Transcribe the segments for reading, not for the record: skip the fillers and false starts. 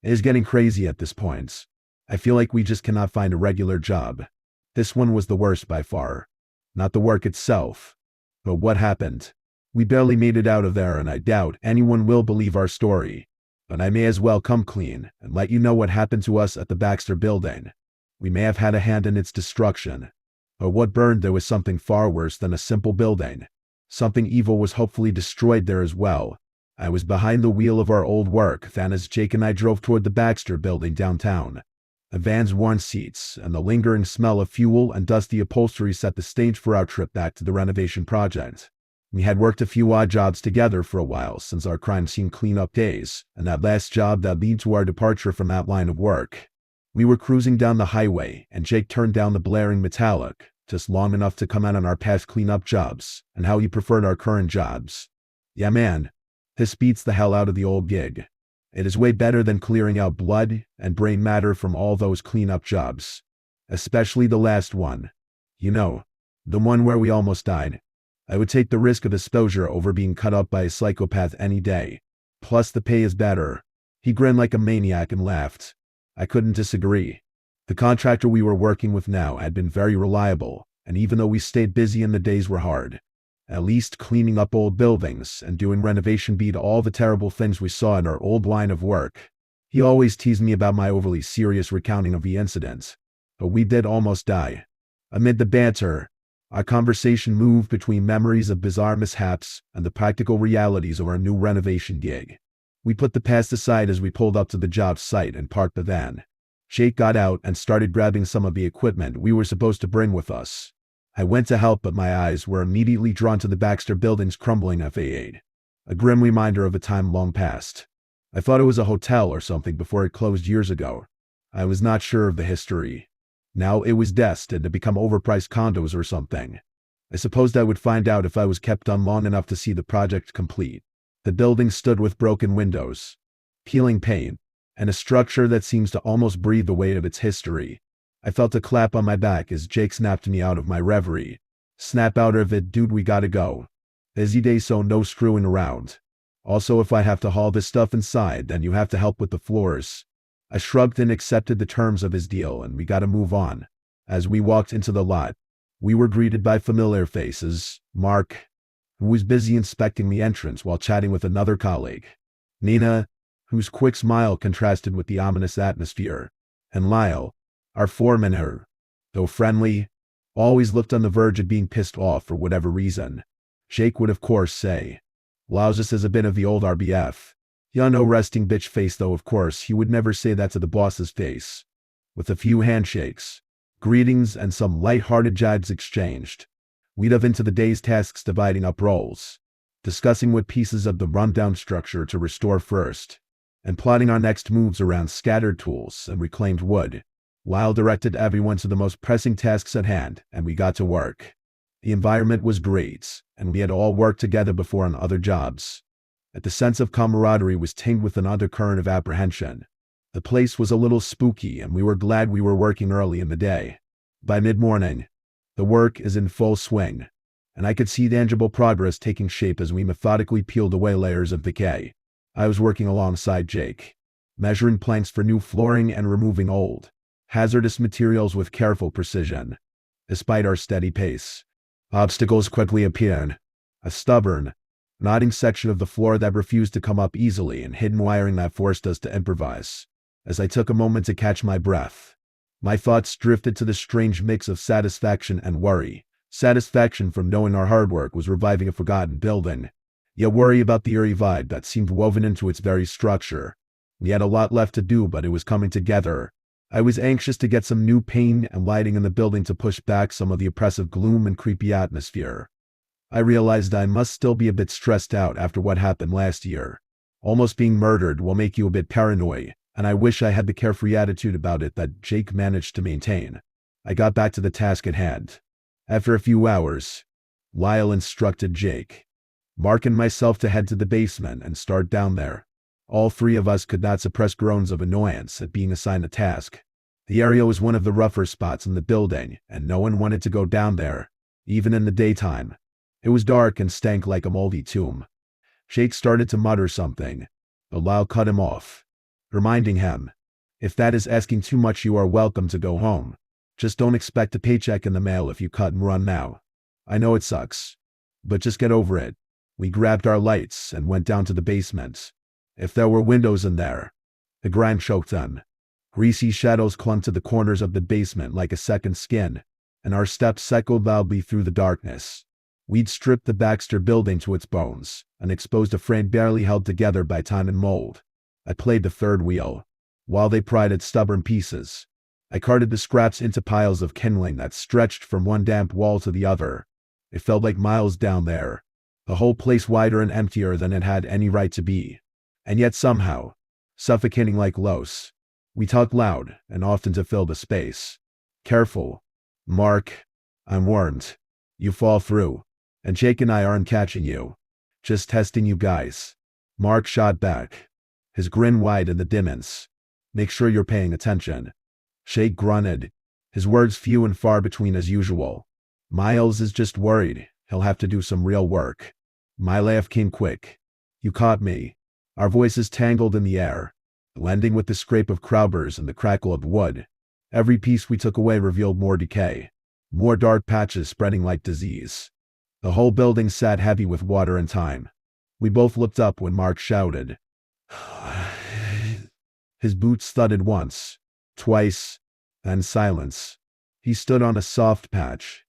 It is getting crazy at this point. I feel like we just cannot find a regular job. This one was the worst by far. Not the work itself, but what happened. We barely made it out of there, and I doubt anyone will believe our story. But I may as well come clean and let you know what happened to us at the Baxter Building. We may have had a hand in its destruction, but what burned there was something far worse than a simple building. Something evil was hopefully destroyed there as well. I was behind the wheel of our old work then as Jake and I drove toward the Baxter Building downtown. The van's worn seats and the lingering smell of fuel and dusty upholstery set the stage for our trip back to the renovation project. We had worked a few odd jobs together for a while since our crime scene cleanup days, and that last job that led to our departure from that line of work. We were cruising down the highway, and Jake turned down the blaring metallic, just long enough to comment on our past cleanup jobs, and how he preferred our current jobs. Yeah man, this beats the hell out of the old gig. It is way better than clearing out blood and brain matter from all those cleanup jobs. Especially the last one. You know, the one where we almost died. I would take the risk of exposure over being cut up by a psychopath any day. Plus the pay is better. He grinned like a maniac and laughed. I couldn't disagree. The contractor we were working with now had been very reliable, and even though we stayed busy and the days were hard, at least cleaning up old buildings and doing renovation beat all the terrible things we saw in our old line of work. He always teased me about my overly serious recounting of the incident, but we did almost die. Amid the banter, our conversation moved between memories of bizarre mishaps and the practical realities of our new renovation gig. We put the past aside as we pulled up to the job site and parked the van. Jake got out and started grabbing some of the equipment we were supposed to bring with us. I went to help, but my eyes were immediately drawn to the Baxter Building's crumbling facade, a grim reminder of a time long past. I thought it was a hotel or something before it closed years ago. I was not sure of the history. Now it was destined to become overpriced condos or something. I supposed I would find out if I was kept on long enough to see the project complete. The building stood with broken windows, peeling paint, and a structure that seems to almost breathe the weight of its history. I felt a clap on my back as Jake snapped me out of my reverie. Snap out of it, dude, we gotta go. Busy day, so no screwing around. Also, if I have to haul this stuff inside, then you have to help with the floors. I shrugged and accepted the terms of his deal, and we gotta move on. As we walked into the lot, we were greeted by familiar faces. Mark, who was busy inspecting the entrance while chatting with another colleague. Nina, whose quick smile contrasted with the ominous atmosphere. And Lyle, our foreman, who, though friendly, always looked on the verge of being pissed off for whatever reason. Jake would of course say, "Allows us as a bit of the old RBF. Ya no resting bitch face," though of course he would never say that to the boss's face. With a few handshakes, greetings, and some light-hearted jibes exchanged, we dove into the day's tasks, dividing up roles, discussing what pieces of the rundown structure to restore first, and plotting our next moves around scattered tools and reclaimed wood. Lyle directed everyone to the most pressing tasks at hand, and we got to work. The environment was great, and we had all worked together before on other jobs. But the sense of camaraderie was tinged with an undercurrent of apprehension. The place was a little spooky, and we were glad we were working early in the day. By mid-morning, the work is in full swing, and I could see tangible progress taking shape as we methodically peeled away layers of decay. I was working alongside Jake, measuring planks for new flooring and removing old, hazardous materials with careful precision. Despite our steady pace, obstacles quickly appeared. A stubborn, knotting section of the floor that refused to come up easily, and hidden wiring that forced us to improvise. As I took a moment to catch my breath, my thoughts drifted to the strange mix of satisfaction and worry. Satisfaction from knowing our hard work was reviving a forgotten building, yet worry about the eerie vibe that seemed woven into its very structure. We had a lot left to do, but it was coming together. I was anxious to get some new paint and lighting in the building to push back some of the oppressive gloom and creepy atmosphere. I realized I must still be a bit stressed out after what happened last year. Almost being murdered will make you a bit paranoid, and I wish I had the carefree attitude about it that Jake managed to maintain. I got back to the task at hand. After a few hours, Lyle instructed Jake, Mark, and myself to head to the basement and start down there. All three of us could not suppress groans of annoyance at being assigned a task. The area was one of the rougher spots in the building, and no one wanted to go down there, even in the daytime. It was dark and stank like a moldy tomb. Jake started to mutter something, but Lyle cut him off. reminding him, "If that is asking too much, you are welcome to go home. Just don't expect a paycheck in the mail if you cut and run now. I know it sucks, but just get over it." We grabbed our lights and went down to the basement. If there were windows in there, the grime choked them. Greasy shadows clung to the corners of the basement like a second skin, and our steps echoed loudly through the darkness. We'd stripped the Baxter Building to its bones and exposed a frame barely held together by time and mold. I played the third wheel, while they pried at stubborn pieces. I carted the scraps into piles of kindling that stretched from one damp wall to the other. It felt like miles down there, the whole place wider and emptier than it had any right to be, and yet somehow suffocating like Los. We talked loud and often to fill the space. "Careful, Mark. I'm warned. You fall through, and Jake and I aren't catching you. Just testing you guys." Mark shot back, his grin wide in the dimness. "Make sure you're paying attention." Jake grunted, his words few and far between as usual. "Miles is just worried he'll have to do some real work." My laugh came quick. "You caught me." Our voices tangled in the air, blending with the scrape of crowbars and the crackle of wood. Every piece we took away revealed more decay, more dark patches spreading like disease. The whole building sat heavy with water and time. We both looked up when Mark shouted. His boots thudded once, twice, then silence. He stood on a soft patch,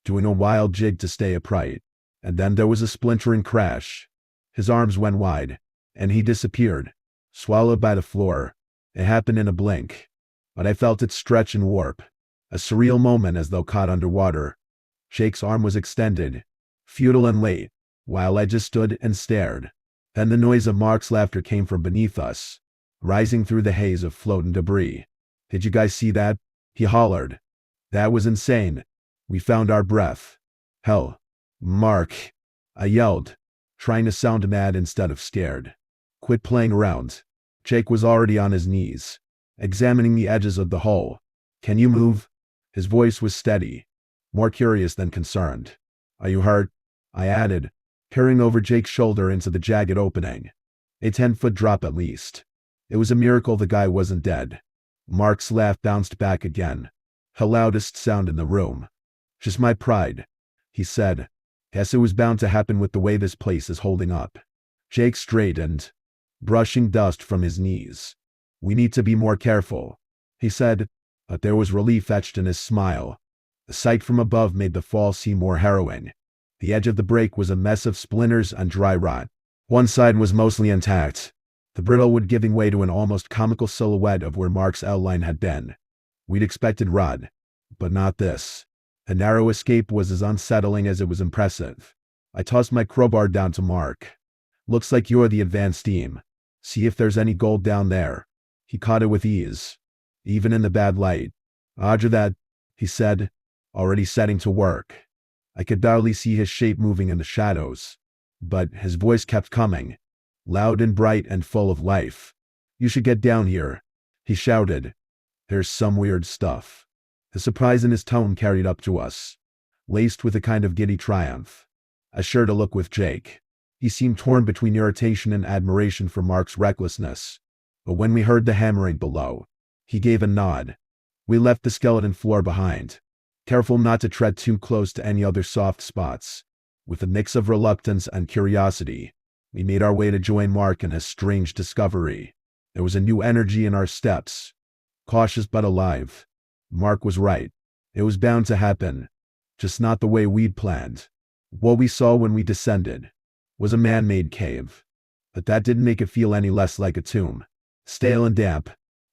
doing a wild jig to stay upright, and then there was a splintering crash. His arms went wide, and he disappeared, swallowed by the floor. It happened in a blink, but I felt it stretch and warp, a surreal moment as though caught underwater. Jake's arm was extended, futile and late, while I just stood and stared. Then the noise of Mark's laughter came from beneath us, rising through the haze of floating debris. "Did you guys see that?" he hollered. "That was insane." We found our breath. "Hell, Mark," I yelled, trying to sound mad instead of scared. "Quit playing around." Jake was already on his knees, examining the edges of the hole. "Can you move?" His voice was steady, more curious than concerned. "Are you hurt?" I added, peering over Jake's shoulder into the jagged opening. A 10-foot drop at least. It was a miracle the guy wasn't dead. Mark's laugh bounced back again, the loudest sound in the room. "Just my pride," he said. "Guess it was bound to happen with the way this place is holding up." Jake straightened, brushing dust from his knees. "We need to be more careful," he said, but there was relief etched in his smile. The sight from above made the fall seem more harrowing. The edge of the break was a mess of splinters and dry rot. One side was mostly intact, the brittle wood giving way to an almost comical silhouette of where Mark's outline had been. We'd expected rot, but not this. The narrow escape was as unsettling as it was impressive. I tossed my crowbar down to Mark. "Looks like you're the advanced team. See if there's any gold down there." He caught it with ease, even in the bad light. "Roger that," he said, already setting to work. I could barely see his shape moving in the shadows, but his voice kept coming, loud and bright and full of life. "You should get down here," he shouted. "There's some weird stuff." The surprise in his tone carried up to us, laced with a kind of giddy triumph. I shared a look with Jake. He seemed torn between irritation and admiration for Mark's recklessness, but when we heard the hammering below, he gave a nod. We left the skeleton floor behind, careful not to tread too close to any other soft spots. With a mix of reluctance and curiosity, we made our way to join Mark in his strange discovery. There was a new energy in our steps, cautious but alive. Mark was right. It was bound to happen, just not the way we'd planned. What we saw when we descended was a man-made cave, but that didn't make it feel any less like a tomb. Stale and damp,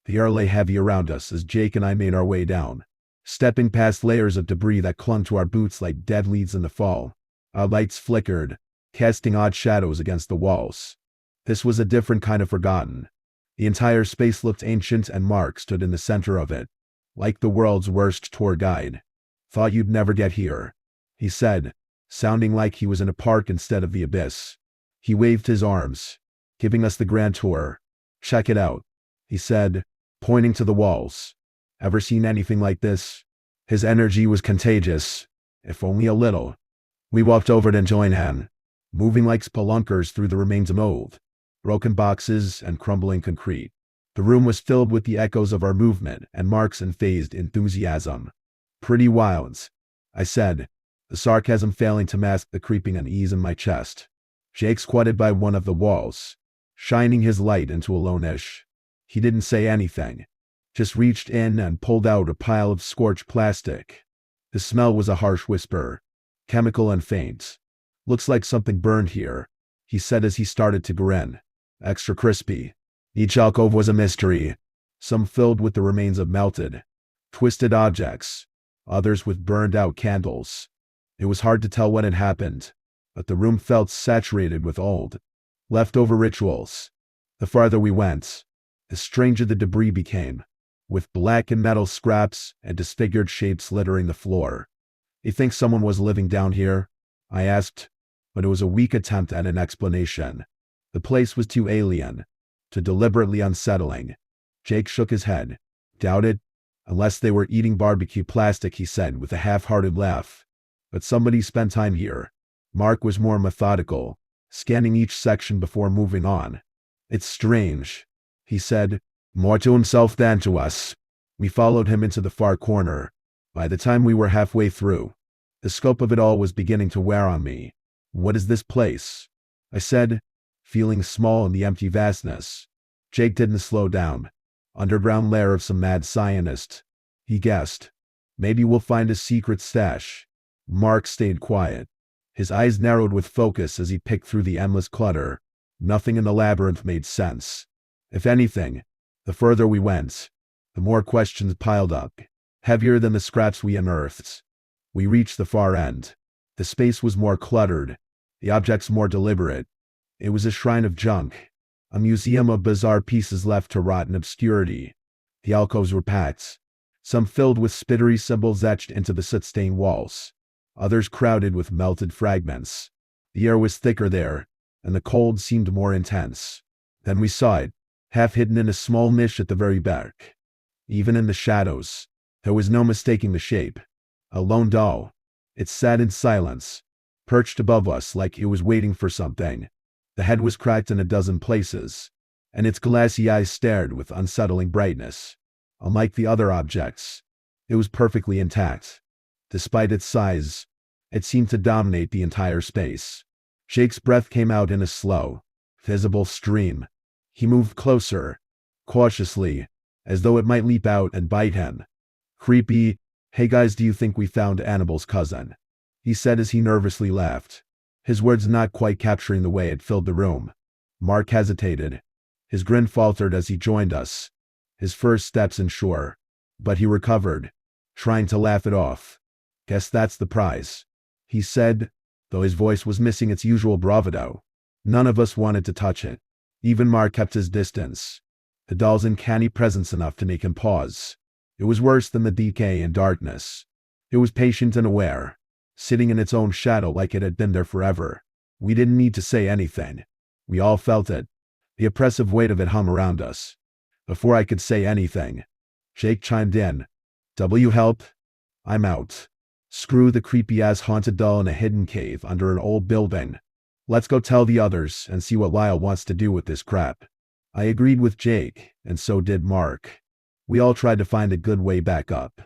the air lay heavy around us as Jake and I made our way down, stepping past layers of debris that clung to our boots like dead leaves in the fall. Our lights flickered, casting odd shadows against the walls. This was a different kind of forgotten. The entire space looked ancient, and Mark stood in the center of it, like the world's worst tour guide. "Thought you'd never get here," he said, sounding like he was in a park instead of the abyss. He waved his arms, giving us the grand tour. "Check it out," he said, pointing to the walls. "Ever seen anything like this?" His energy was contagious, if only a little. We walked over to join him, moving like spelunkers through the remains of mold, broken boxes, and crumbling concrete. The room was filled with the echoes of our movement and Mark's unfazed enthusiasm. Pretty wild, I said, the sarcasm failing to mask the creeping unease in my chest. Jake squatted by one of the walls, shining his light into a lone niche. He didn't say anything, just reached in and pulled out a pile of scorched plastic. The smell was a harsh whisper, chemical and faint. Looks like something burned here, he said as he started to grin. Extra crispy. Each alcove was a mystery, some filled with the remains of melted, twisted objects, others with burned-out candles. It was hard to tell what had happened, but the room felt saturated with old, leftover rituals. The farther we went, the stranger the debris became, with black and metal scraps and disfigured shapes littering the floor. You think someone was living down here? I asked, but it was a weak attempt at an explanation. The place was too alien, too deliberately unsettling. Jake shook his head. Doubt it? Unless they were eating barbecue plastic, he said with a half-hearted laugh. But somebody spent time here. Mark was more methodical, scanning each section before moving on. It's strange, he said, more to himself than to us. We followed him into the far corner. By the time we were halfway through, the scope of it all was beginning to wear on me. What is this place? I said, feeling small in the empty vastness. Jake didn't slow down. Underground lair of some mad scientist, he guessed. Maybe we'll find a secret stash. Mark stayed quiet. His eyes narrowed with focus as he picked through the endless clutter. Nothing in the labyrinth made sense. If anything, the further we went, the more questions piled up, heavier than the scraps we unearthed. We reached the far end. The space was more cluttered, the objects more deliberate. It was a shrine of junk, a museum of bizarre pieces left to rot in obscurity. The alcoves were packed, some filled with spittery symbols etched into the soot-stained walls, others crowded with melted fragments. The air was thicker there, and the cold seemed more intense. Then we saw it, half hidden in a small niche at the very back. Even in the shadows, there was no mistaking the shape. A lone doll. It sat in silence, perched above us like it was waiting for something. The head was cracked in a dozen places, and its glassy eyes stared with unsettling brightness. Unlike the other objects, it was perfectly intact. Despite its size, it seemed to dominate the entire space. Jake's breath came out in a slow, visible stream. He moved closer, cautiously, as though it might leap out and bite him. Creepy. Hey guys, do you think we found Annabelle's cousin? He said as he nervously laughed, his words not quite capturing the way it filled the room. Mark hesitated. His grin faltered as he joined us, his first steps unsure. But he recovered, trying to laugh it off. Guess that's the prize, he said, though his voice was missing its usual bravado. None of us wanted to touch it. Even Mark kept his distance, the doll's uncanny presence enough to make him pause. It was worse than the decay and darkness. It was patient and aware, sitting in its own shadow like it had been there forever. We didn't need to say anything. We all felt it. The oppressive weight of it hung around us. Before I could say anything, Jake chimed in. W help? I'm out. Screw the creepy-ass haunted doll in a hidden cave under an old building. Let's go tell the others and see what Lyle wants to do with this crap. I agreed with Jake, and so did Mark. We all tried to find a good way back up.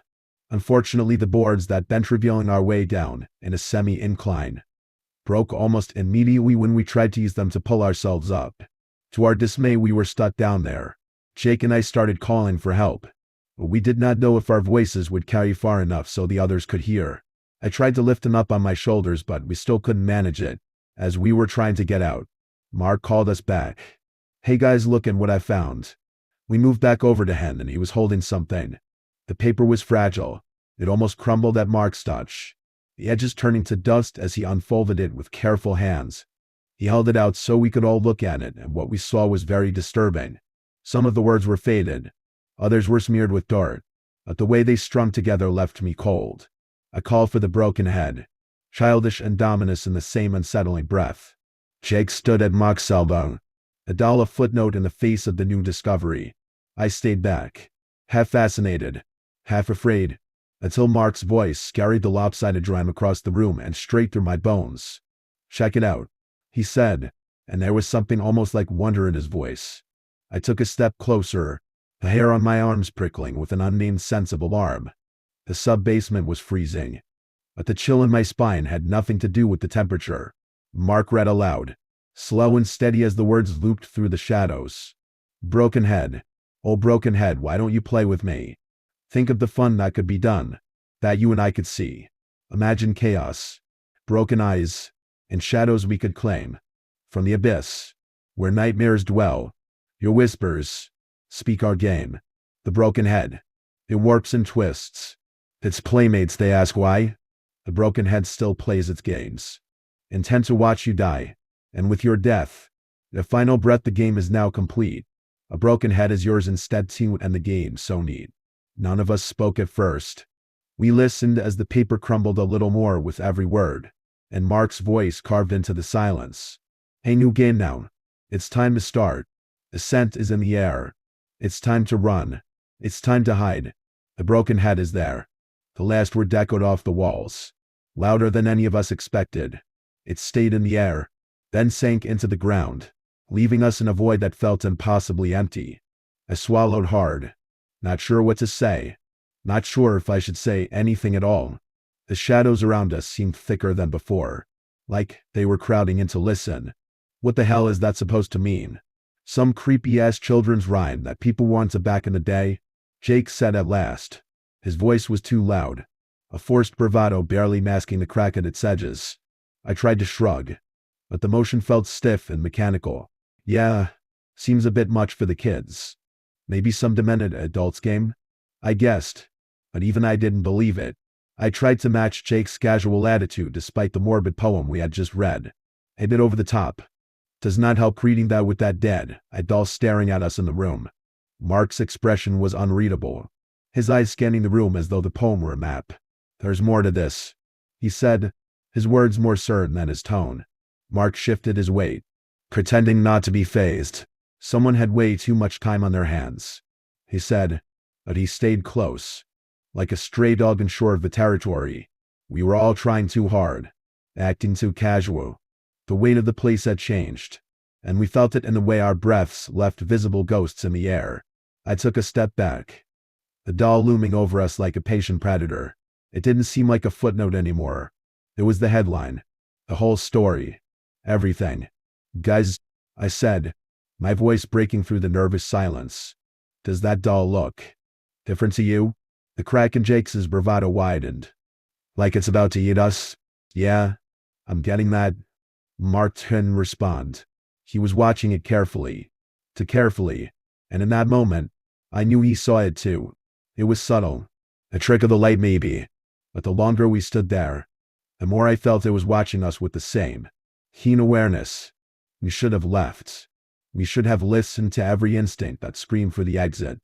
Unfortunately, the boards that bent revealing our way down in a semi-incline broke almost immediately when we tried to use them to pull ourselves up. To our dismay, we were stuck down there. Jake and I started calling for help, but we did not know if our voices would carry far enough so the others could hear. I tried to lift him up on my shoulders, but we still couldn't manage it. As we were trying to get out, Mark called us back. Hey guys, look at what I found. We moved back over to him and he was holding something. The paper was fragile. It almost crumbled at Mark's touch, the edges turning to dust as he unfolded it with careful hands. He held it out so we could all look at it, and what we saw was very disturbing. Some of the words were faded, others were smeared with dirt, but the way they strung together left me cold. A call for the broken head, childish and ominous in the same unsettling breath. Jake stood at Mark's elbow, a doll a footnote in the face of the new discovery. I stayed back, half fascinated, half afraid, until Mark's voice carried the lopsided drum across the room and straight through my bones. Check it out, he said, and there was something almost like wonder in his voice. I took a step closer, the hair on my arms prickling with an unnamed sense of alarm. The sub-basement was freezing, but the chill in my spine had nothing to do with the temperature. Mark read aloud, slow and steady as the words looped through the shadows. Broken head. Oh, broken head, why don't you play with me? Think of the fun that could be done, that you and I could see. Imagine chaos, broken eyes, and shadows we could claim. From the abyss, where nightmares dwell, your whispers speak our game. The broken head. It warps and twists. Its playmates, they ask why. The broken head still plays its games, intent to watch you die. And with your death, the final breath, the game is now complete. A broken head is yours instead too, and the game so neat. None of us spoke at first. We listened as the paper crumbled a little more with every word, and Mark's voice carved into the silence. A new game now. It's time to start. The scent is in the air. It's time to run. It's time to hide. The broken head is there. The last word echoed off the walls, louder than any of us expected. It stayed in the air, then sank into the ground, leaving us in a void that felt impossibly empty. I swallowed hard, not sure what to say, not sure if I should say anything at all. The shadows around us seemed thicker than before, like they were crowding in to listen. What the hell is that supposed to mean? Some creepy-ass children's rhyme that people wanted back in the day? Jake said at last. His voice was too loud, a forced bravado barely masking the crack at its edges. I tried to shrug, but the motion felt stiff and mechanical. Yeah, seems a bit much for the kids. Maybe some demented adults game? I guessed, but even I didn't believe it. I tried to match Jake's casual attitude despite the morbid poem we had just read. A bit over the top. Does not help reading that with that dead, doll staring at us in the room. Mark's expression was unreadable, his eyes scanning the room as though the poem were a map. There's more to this, he said, his words more certain than his tone. Mark shifted his weight, pretending not to be fazed. Someone had way too much time on their hands, he said, but he stayed close, like a stray dog unsure of the territory. We were all trying too hard, acting too casual. The weight of the place had changed, and we felt it in the way our breaths left visible ghosts in the air. I took a step back, the doll looming over us like a patient predator. It didn't seem like a footnote anymore. It was the headline, the whole story, everything. Guys, I said, my voice breaking through the nervous silence. Does that doll look different to you? The crack in Jake's bravado widened. Like it's about to eat us? Yeah, I'm getting that. Mark didn't respond. He was watching it carefully, too carefully, and in that moment, I knew he saw it too. It was subtle, a trick of the light maybe, but the longer we stood there, the more I felt it was watching us with the same keen awareness. We should have left. We should have listened to every instinct that screamed for the exit.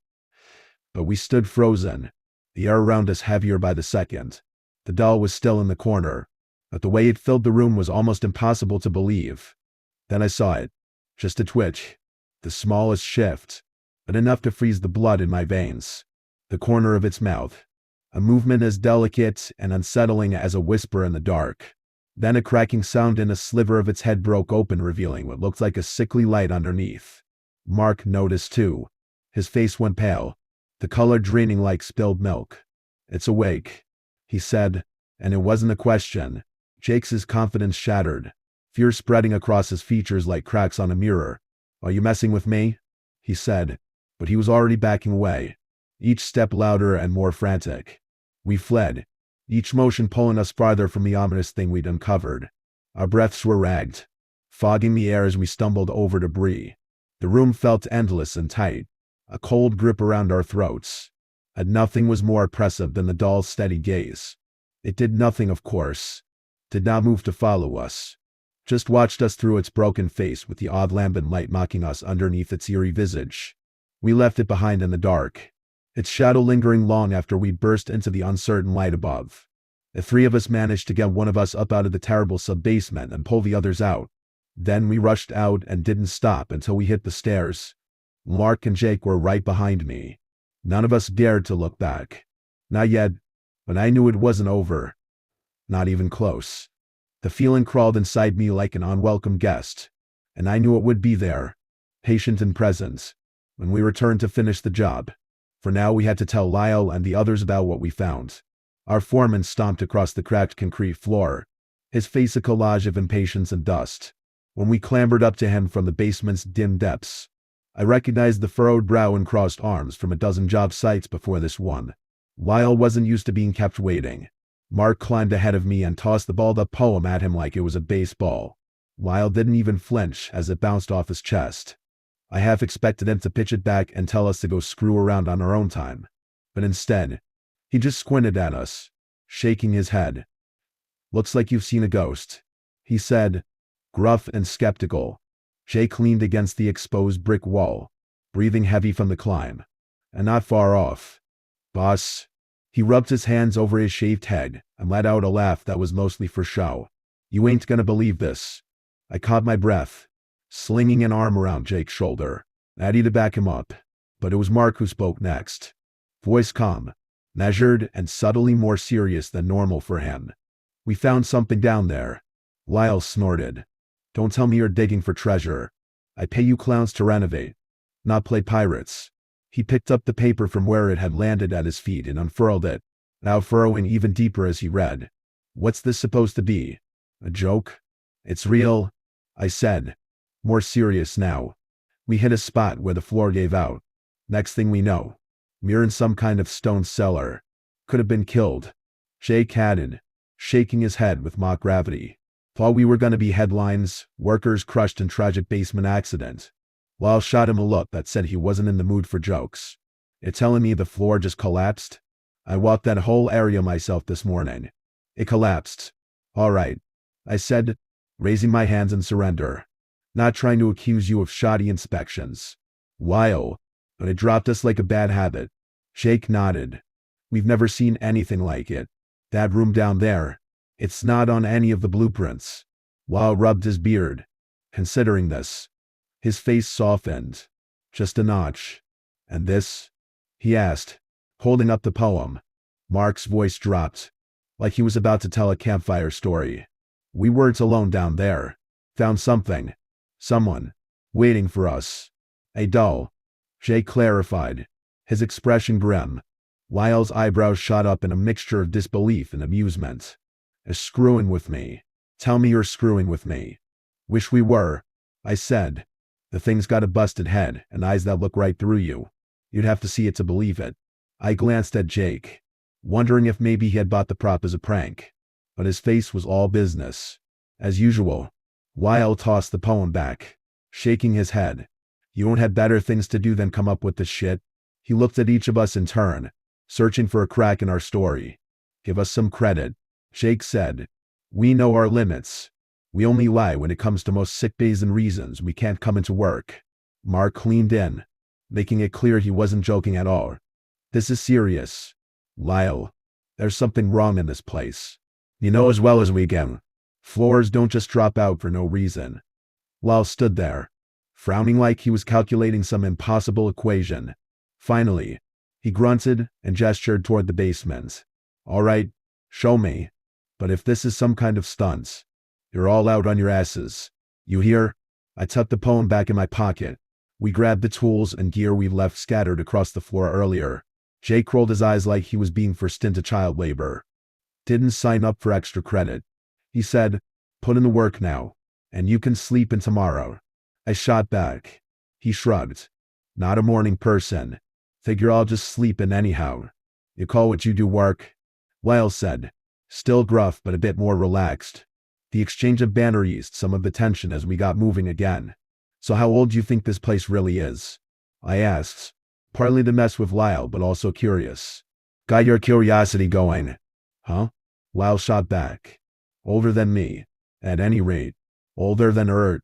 But we stood frozen, the air around us heavier by the second. The doll was still in the corner, but the way it filled the room was almost impossible to believe. Then I saw it, just a twitch, the smallest shift, but enough to freeze the blood in my veins. The corner of its mouth, a movement as delicate and unsettling as a whisper in the dark. Then a cracking sound and a sliver of its head broke open, revealing what looked like a sickly light underneath. Mark noticed too. His face went pale, the color draining like spilled milk. It's awake, he said, and it wasn't a question. Jake's confidence shattered, fear spreading across his features like cracks on a mirror. Are you messing with me? He said, but he was already backing away, each step louder and more frantic. We fled, each motion pulling us farther from the ominous thing we'd uncovered. Our breaths were ragged, fogging the air as we stumbled over debris. The room felt endless and tight, a cold grip around our throats. And nothing was more oppressive than the doll's steady gaze. It did nothing, of course, did not move to follow us, just watched us through its broken face with the odd lambent light mocking us underneath its eerie visage. We left it behind in the dark, its shadow lingering long after we burst into the uncertain light above. The three of us managed to get one of us up out of the terrible sub-basement and pull the others out. Then we rushed out and didn't stop until we hit the stairs. Mark and Jake were right behind me. None of us dared to look back. Not yet, but I knew it wasn't over. Not even close. The feeling crawled inside me like an unwelcome guest, and I knew it would be there, patient and present, when we returned to finish the job. For now we had to tell Lyle and the others about what we found. Our foreman stomped across the cracked concrete floor, his face a collage of impatience and dust. When we clambered up to him from the basement's dim depths, I recognized the furrowed brow and crossed arms from a dozen job sites before this one. Lyle wasn't used to being kept waiting. Mark climbed ahead of me and tossed the balled-up poem at him like it was a baseball. Lyle didn't even flinch as it bounced off his chest. I half expected him to pitch it back and tell us to go screw around on our own time. But instead, he just squinted at us, shaking his head. "Looks like you've seen a ghost," he said, gruff and skeptical. Jake leaned against the exposed brick wall, breathing heavy from the climb. And not far off. "Boss." He rubbed his hands over his shaved head and let out a laugh that was mostly for show. "You ain't gonna believe this." I caught my breath, slinging an arm around Jake's shoulder, ready to back him up. But it was Mark who spoke next. Voice calm, measured, and subtly more serious than normal for him. "We found something down there." Lyle snorted. "Don't tell me you're digging for treasure. I pay you clowns to renovate, not play pirates." He picked up the paper from where it had landed at his feet and unfurled it, now furrowing even deeper as he read. "What's this supposed to be? A joke?" "It's real," I said, more serious now. "We hit a spot where the floor gave out. Next thing we know, we're in some kind of stone cellar. Could have been killed." Jake added, shaking his head with mock gravity. "Thought we were gonna be headlines, workers crushed in tragic basement accident." Lyle shot him a look that said he wasn't in the mood for jokes. "You're telling me the floor just collapsed?" "I walked that whole area myself this morning. It collapsed." "All right," I said, raising my hands in surrender. "Not trying to accuse you of shoddy inspections." "Lyle, but it dropped us like a bad habit." Jake nodded. "We've never seen anything like it. That room down there, it's not on any of the blueprints." Lyle rubbed his beard, considering this. His face softened. "Just a notch." "And this?" he asked, holding up the poem. Mark's voice dropped, like he was about to tell a campfire story. "We weren't alone down there. Found something. Someone. Waiting for us." "A doll," Jake clarified, his expression grim. Lyle's eyebrows shot up in a mixture of disbelief and amusement. "Is screwing with me. Tell me you're screwing with me." "Wish we were," I said. "The thing's got a busted head and eyes that look right through you. You'd have to see it to believe it." I glanced at Jake, wondering if maybe he had bought the prop as a prank. But his face was all business. As usual, Lyle tossed the poem back, shaking his head. "You don't have better things to do than come up with this shit?" He looked at each of us in turn, searching for a crack in our story. "Give us some credit," Jake said. "We know our limits. We only lie when it comes to most sick days and reasons we can't come into work." Mark leaned in, making it clear he wasn't joking at all. "This is serious. Lyle, there's something wrong in this place. You know as well as we can. Floors don't just drop out for no reason." Lyle stood there, frowning like he was calculating some impossible equation. Finally, he grunted and gestured toward the basement. "All right, show me. But if this is some kind of stunt, you're all out on your asses. You hear?" I tucked the poem back in my pocket. We grabbed the tools and gear we left scattered across the floor earlier. Jake rolled his eyes like he was being forced into child labor. "Didn't sign up for extra credit," he said. "Put in the work now, and you can sleep in tomorrow." I shot back. He shrugged. "Not a morning person. Figure I'll just sleep in anyhow." "You call what you do work?" Lyle said, still gruff but a bit more relaxed. The exchange of banter eased some of the tension as we got moving again. "So how old do you think this place really is?" I asked, partly to mess with Lyle but also curious. "Got your curiosity going." "Huh?" Lyle shot back. "Older than me. At any rate, older than Ert."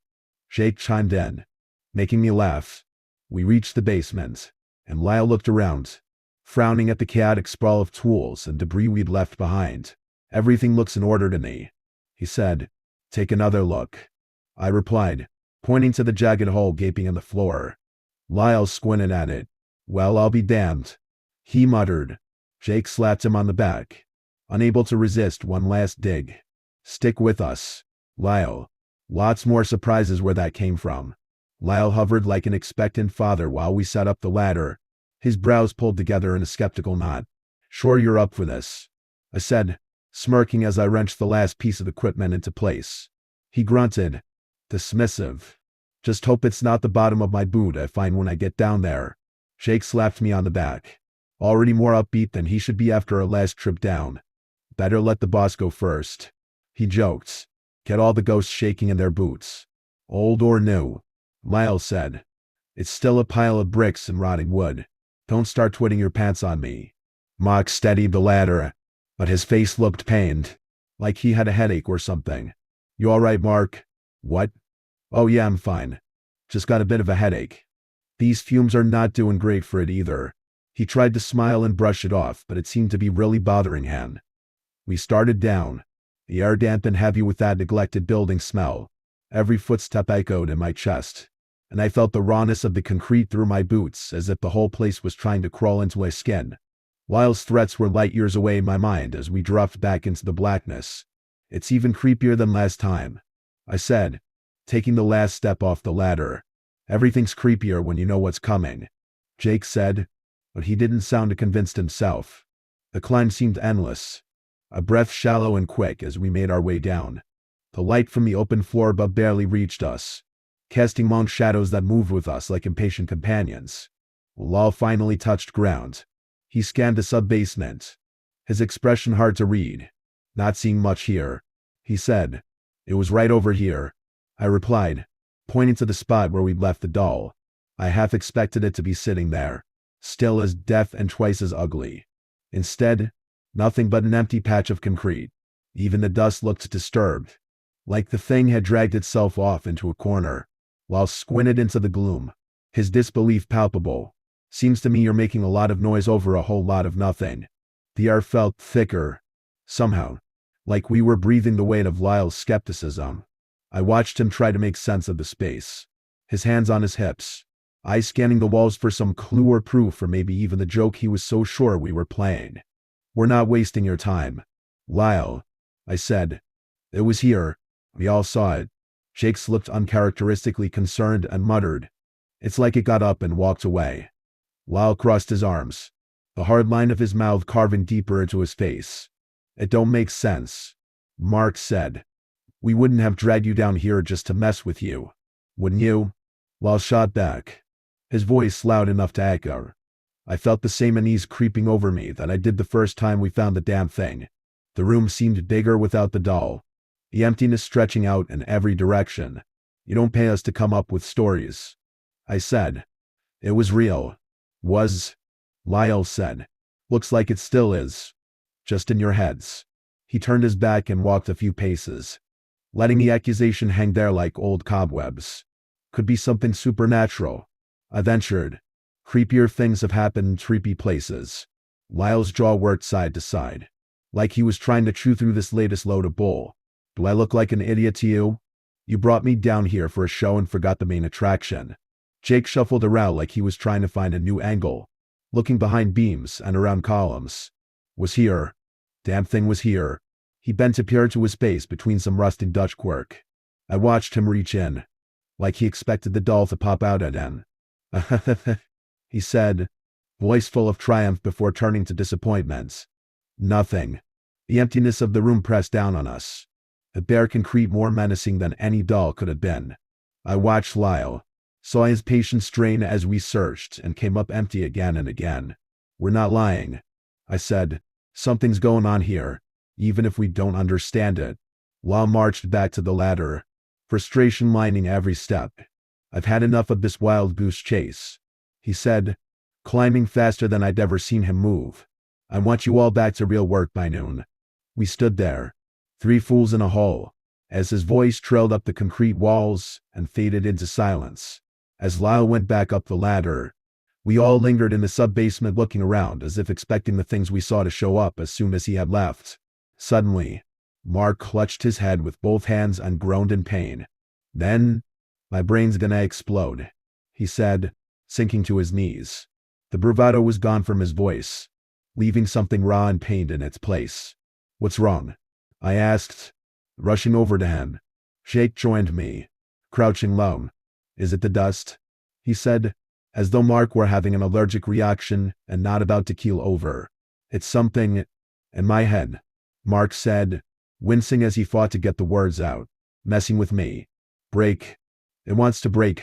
Jake chimed in, making me laugh. We reached the basement, and Lyle looked around, frowning at the chaotic sprawl of tools and debris we'd left behind. "Everything looks in order to me," he said. "Take another look." I replied, pointing to the jagged hole gaping in the floor. Lyle squinted at it. "Well, I'll be damned," he muttered. Jake slapped him on the back, unable to resist one last dig. "Stick with us, Lyle. Lots more surprises where that came from." Lyle hovered like an expectant father while we set up the ladder, his brows pulled together in a skeptical knot. "Sure you're up for this?" I said, smirking as I wrenched the last piece of equipment into place. He grunted, dismissive. "Just hope it's not the bottom of my boot I find when I get down there." Jake slapped me on the back, already more upbeat than he should be after our last trip down. "Better let the boss go first," he joked. "Get all the ghosts shaking in their boots." "Old or new?" Lyle said. "It's still a pile of bricks and rotting wood. Don't start twitting your pants on me." Mark steadied the ladder, but his face looked pained, like he had a headache or something. "You all right, Mark?" "What?" "Oh yeah, I'm fine. Just got a bit of a headache." "These fumes are not doing great for it either." He tried to smile and brush it off, but it seemed to be really bothering him. We started down, the air damp and heavy with that neglected building smell. Every footstep echoed in my chest, and I felt the rawness of the concrete through my boots, as if the whole place was trying to crawl into my skin. Lyle's threats were light years away in my mind as we dropped back into the blackness. "It's even creepier than last time," I said, taking the last step off the ladder. "Everything's creepier when you know what's coming," Jake said, but he didn't sound convinced himself. The climb seemed endless, a breath shallow and quick as we made our way down. The light from the open floor above barely reached us, casting long shadows that moved with us like impatient companions. Lyle finally touched ground. He scanned the sub-basement, his expression hard to read. "Not seeing much here," he said. "It was right over here," I replied, pointing to the spot where we'd left the doll. I half expected it to be sitting there, still as death and twice as ugly. Instead, nothing but an empty patch of concrete. Even the dust looked disturbed, like the thing had dragged itself off into a corner. While squinted into the gloom, his disbelief palpable. "Seems to me you're making a lot of noise over a whole lot of nothing." The air felt thicker, somehow, like we were breathing the weight of Lyle's skepticism. I watched him try to make sense of the space, his hands on his hips, eyes scanning the walls for some clue or proof, or maybe even the joke he was so sure we were playing. "We're not wasting your time, Lyle," I said. "It was here. We all saw it." Jake looked uncharacteristically concerned and muttered, "It's like it got up and walked away." Lyle crossed his arms, the hard line of his mouth carving deeper into his face. "It don't make sense," Mark said. "We wouldn't have dragged you down here just to mess with you, wouldn't you?" Lyle shot back, his voice loud enough to echo. I felt the same unease creeping over me that I did the first time we found the damn thing. The room seemed bigger without the doll, the emptiness stretching out in every direction. "You don't pay us to come up with stories," I said. "It was real." "Was," Lyle said. "Looks like it still is. Just in your heads." He turned his back and walked a few paces, letting the accusation hang there like old cobwebs. "Could be something supernatural," I ventured. "Creepier things have happened in creepy places." Lyle's jaw worked side to side, like he was trying to chew through this latest load of bull. "Do I look like an idiot to you? You brought me down here for a show and forgot the main attraction." Jake shuffled around like he was trying to find a new angle, looking behind beams and around columns. "Was here. Damn thing was here." He bent to peer into his face between some rusting Dutchwork. I watched him reach in, like he expected the doll to pop out at him. He said, voice full of triumph before turning to disappointment. "Nothing." The emptiness of the room pressed down on us, the bare concrete more menacing than any doll could have been. I watched Lyle, saw his patience strain as we searched, and came up empty again and again. "We're not lying," I said. "Something's going on here, even if we don't understand it." Lyle marched back to the ladder, frustration lining every step. "I've had enough of this wild goose chase," he said, climbing faster than I'd ever seen him move. "I want you all back to real work by noon." We stood there, three fools in a hole, as his voice trailed up the concrete walls and faded into silence. As Lyle went back up the ladder, we all lingered in the sub-basement looking around as if expecting the things we saw to show up as soon as he had left. Suddenly, Mark clutched his head with both hands and groaned in pain. "Then, my brain's gonna explode," he said, sinking to his knees. The bravado was gone from his voice, leaving something raw and pained in its place. "What's wrong?" I asked, rushing over to him. Jake joined me, crouching low. Is it the dust? He said, as though Mark were having an allergic reaction and not about to keel over. It's something in my head, Mark said, wincing as he fought to get the words out. Messing with me. Break. It wants to break.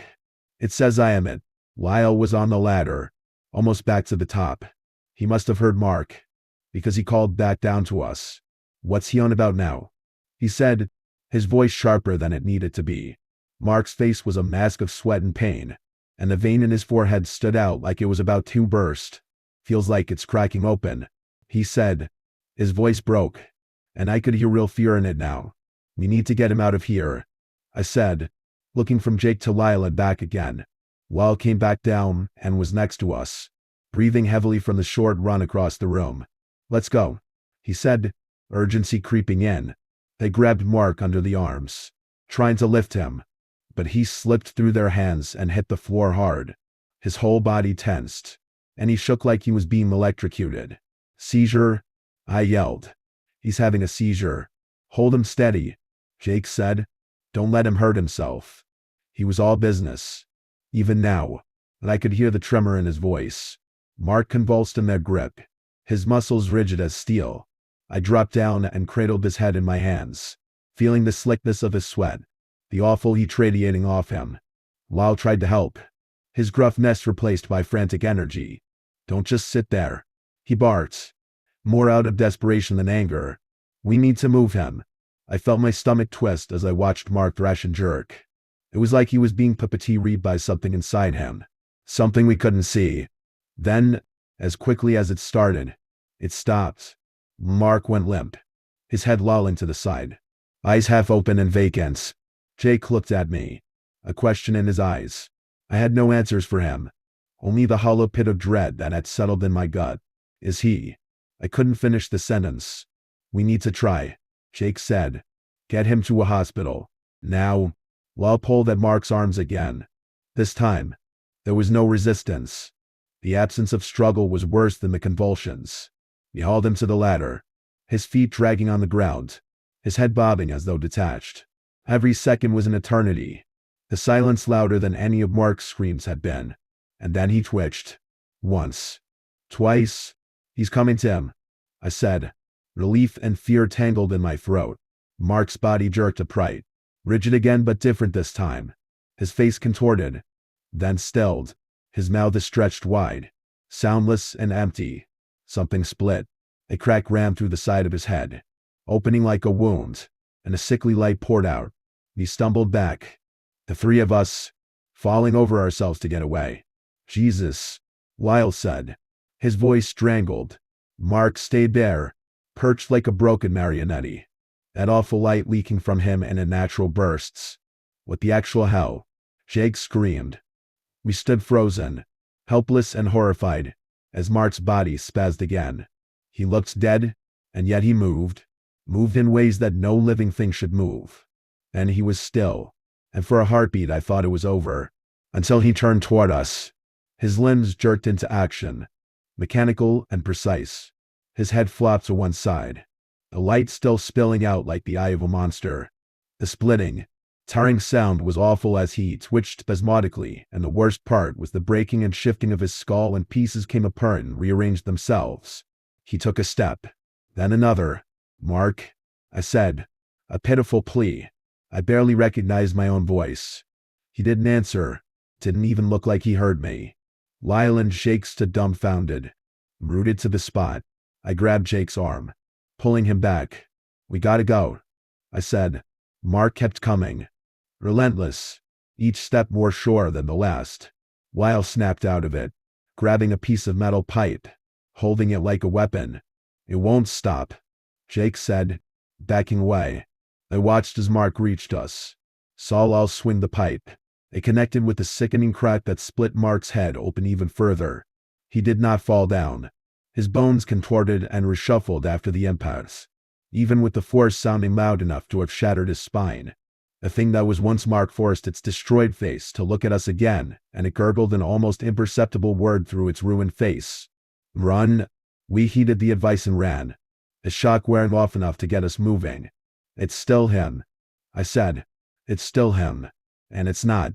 It says I am it. Lyle was on the ladder, almost back to the top. He must have heard Mark, because he called back down to us. What's he on about now? He said, his voice sharper than it needed to be. Mark's face was a mask of sweat and pain, and the vein in his forehead stood out like it was about to burst. Feels like it's cracking open, he said. His voice broke, and I could hear real fear in it now. We need to get him out of here, I said, looking from Jake to Lyle and back again. Lyle came back down and was next to us, breathing heavily from the short run across the room. Let's go, he said, urgency creeping in. They grabbed Mark under the arms, trying to lift him, but he slipped through their hands and hit the floor hard. His whole body tensed, and he shook like he was being electrocuted. Seizure, I yelled. He's having a seizure. Hold him steady, Jake said. Don't let him hurt himself. He was all business. Even now, and I could hear the tremor in his voice. Mark convulsed in their grip, his muscles rigid as steel. I dropped down and cradled his head in my hands, feeling the slickness of his sweat, the awful heat radiating off him. Lyle tried to help, his gruffness replaced by frantic energy. Don't just sit there, he barked, more out of desperation than anger. We need to move him. I felt my stomach twist as I watched Mark thrash and jerk. It was like he was being puppeteered by something inside him, something we couldn't see. Then, as quickly as it started, it stopped. Mark went limp, his head lolling to the side, eyes half open and vacant. Jake looked at me, a question in his eyes. I had no answers for him, only the hollow pit of dread that had settled in my gut. Is he? I couldn't finish the sentence. We need to try, Jake said. Get him to a hospital. Now. Lyle pulled at Mark's arms again. This time, there was no resistance. The absence of struggle was worse than the convulsions. He hauled him to the ladder, his feet dragging on the ground, his head bobbing as though detached. Every second was an eternity, the silence louder than any of Mark's screams had been. And then he twitched. Once. Twice. He's coming to him, I said. Relief and fear tangled in my throat. Mark's body jerked upright, rigid again but different this time. His face contorted, then stilled, his mouth stretched wide, soundless and empty. Something split. A crack ran through the side of his head, opening like a wound, and a sickly light poured out. He stumbled back, the three of us, falling over ourselves to get away. Jesus, Lyle said, his voice strangled. Mark stayed there, perched like a broken marionette, that awful light leaking from him in unnatural bursts. What the actual hell? Jake screamed. We stood frozen, helpless and horrified, as Mark's body spazzed again. He looked dead, and yet he moved in ways that no living thing should move. Then he was still, and for a heartbeat I thought it was over, until he turned toward us. His limbs jerked into action, mechanical and precise. His head flopped to one side, the light still spilling out like the eye of a monster. The splitting, tearing sound was awful as he twitched spasmodically, and the worst part was the breaking and shifting of his skull, and pieces came apart and rearranged themselves. He took a step, then another. Mark, I said, a pitiful plea. I barely recognized my own voice. He didn't answer, didn't even look like he heard me. Lyle and Jake stood dumbfounded, rooted to the spot. I grabbed Jake's arm, pulling him back. We gotta go, I said. Mark kept coming, relentless, each step more sure than the last. Lyle snapped out of it, grabbing a piece of metal pipe, holding it like a weapon. It won't stop, Jake said, backing away. I watched as Mark reached us, saw Lyle swing the pipe. It connected with the sickening crack that split Mark's head open even further. He did not fall down. His bones contorted and reshuffled after the impact, even with the force sounding loud enough to have shattered his spine. The thing that was once Mark forced its destroyed face to look at us again, and it gurgled an almost imperceptible word through its ruined face. Run. We heeded the advice and ran, the shock wearing off enough to get us moving. It's still him, I said. It's still him. And it's not.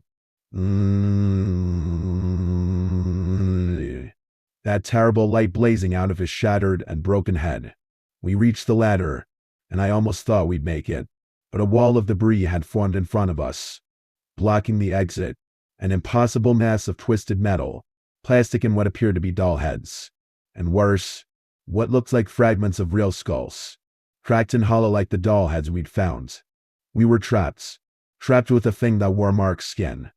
That terrible light blazing out of his shattered and broken head. We reached the ladder, and I almost thought we'd make it, but a wall of debris had formed in front of us, blocking the exit, an impossible mass of twisted metal, plastic and what appeared to be doll heads. And worse, what looked like fragments of real skulls, cracked and hollow like the doll heads we'd found. We were trapped with a thing that wore Mark's skin.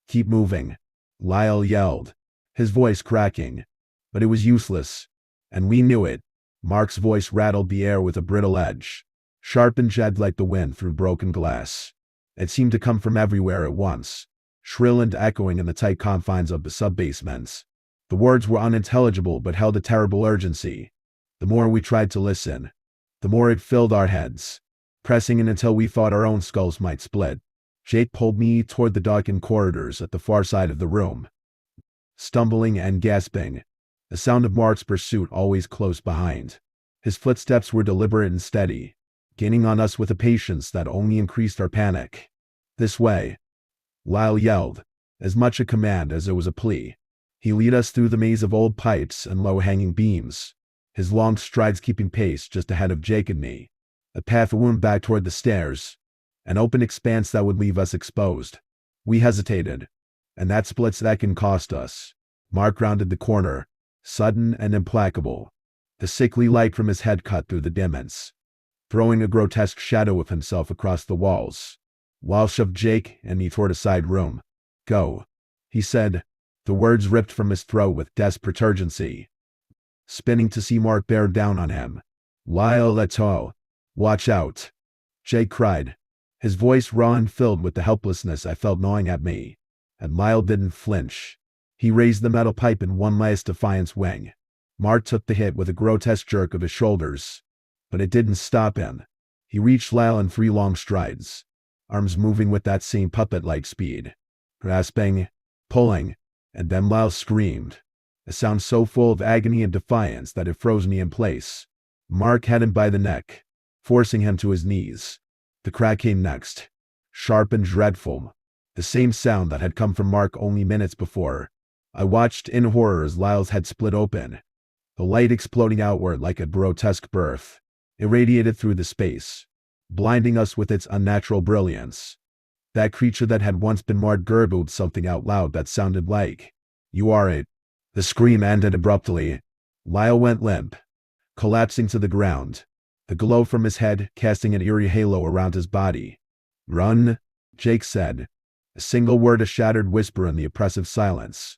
Keep moving, Lyle yelled, his voice cracking. But it was useless, and we knew it. Mark's voice rattled the air with a brittle edge, sharp and jagged like the wind through broken glass. It seemed to come from everywhere at once, shrill and echoing in the tight confines of the sub-basements. The words were unintelligible but held a terrible urgency. The more we tried to listen, the more it filled our heads, pressing in until we thought our own skulls might split. Jake pulled me toward the darkened corridors at the far side of the room, stumbling and gasping, the sound of Mark's pursuit always close behind. His footsteps were deliberate and steady, gaining on us with a patience that only increased our panic. This way, Lyle yelled, as much a command as it was a plea. He led us through the maze of old pipes and low-hanging beams, his long strides keeping pace just ahead of Jake and me. A path wound back toward the stairs, an open expanse that would leave us exposed. We hesitated, and that split second cost us. Mark rounded the corner, sudden and implacable. The sickly light from his head cut through the dimness, throwing a grotesque shadow of himself across the walls. Lyle shoved Jake and me toward a side room. Go, he said, the words ripped from his throat with desperate urgency. Spinning to see Mark bear down on him. Lyle, let's go. Watch out, Jake cried, his voice raw and filled with the helplessness I felt gnawing at me. And Lyle didn't flinch. He raised the metal pipe in one last defiant swing. Mark took the hit with a grotesque jerk of his shoulders, but it didn't stop him. He reached Lyle in 3 long strides, arms moving with that same puppet-like speed, grasping, pulling, and then Lyle screamed, a sound so full of agony and defiance that it froze me in place. Mark had him by the neck, forcing him to his knees. The crack came next, sharp and dreadful, the same sound that had come from Mark only minutes before. I watched in horror as Lyle's head split open, the light exploding outward like a grotesque birth. It radiated through the space, blinding us with its unnatural brilliance. That creature that had once been Mark gurgled something out loud that sounded like, "You are it." The scream ended abruptly. Lyle went limp, collapsing to the ground, the glow from his head casting an eerie halo around his body. "Run," Jake said, a single word a shattered whisper in the oppressive silence.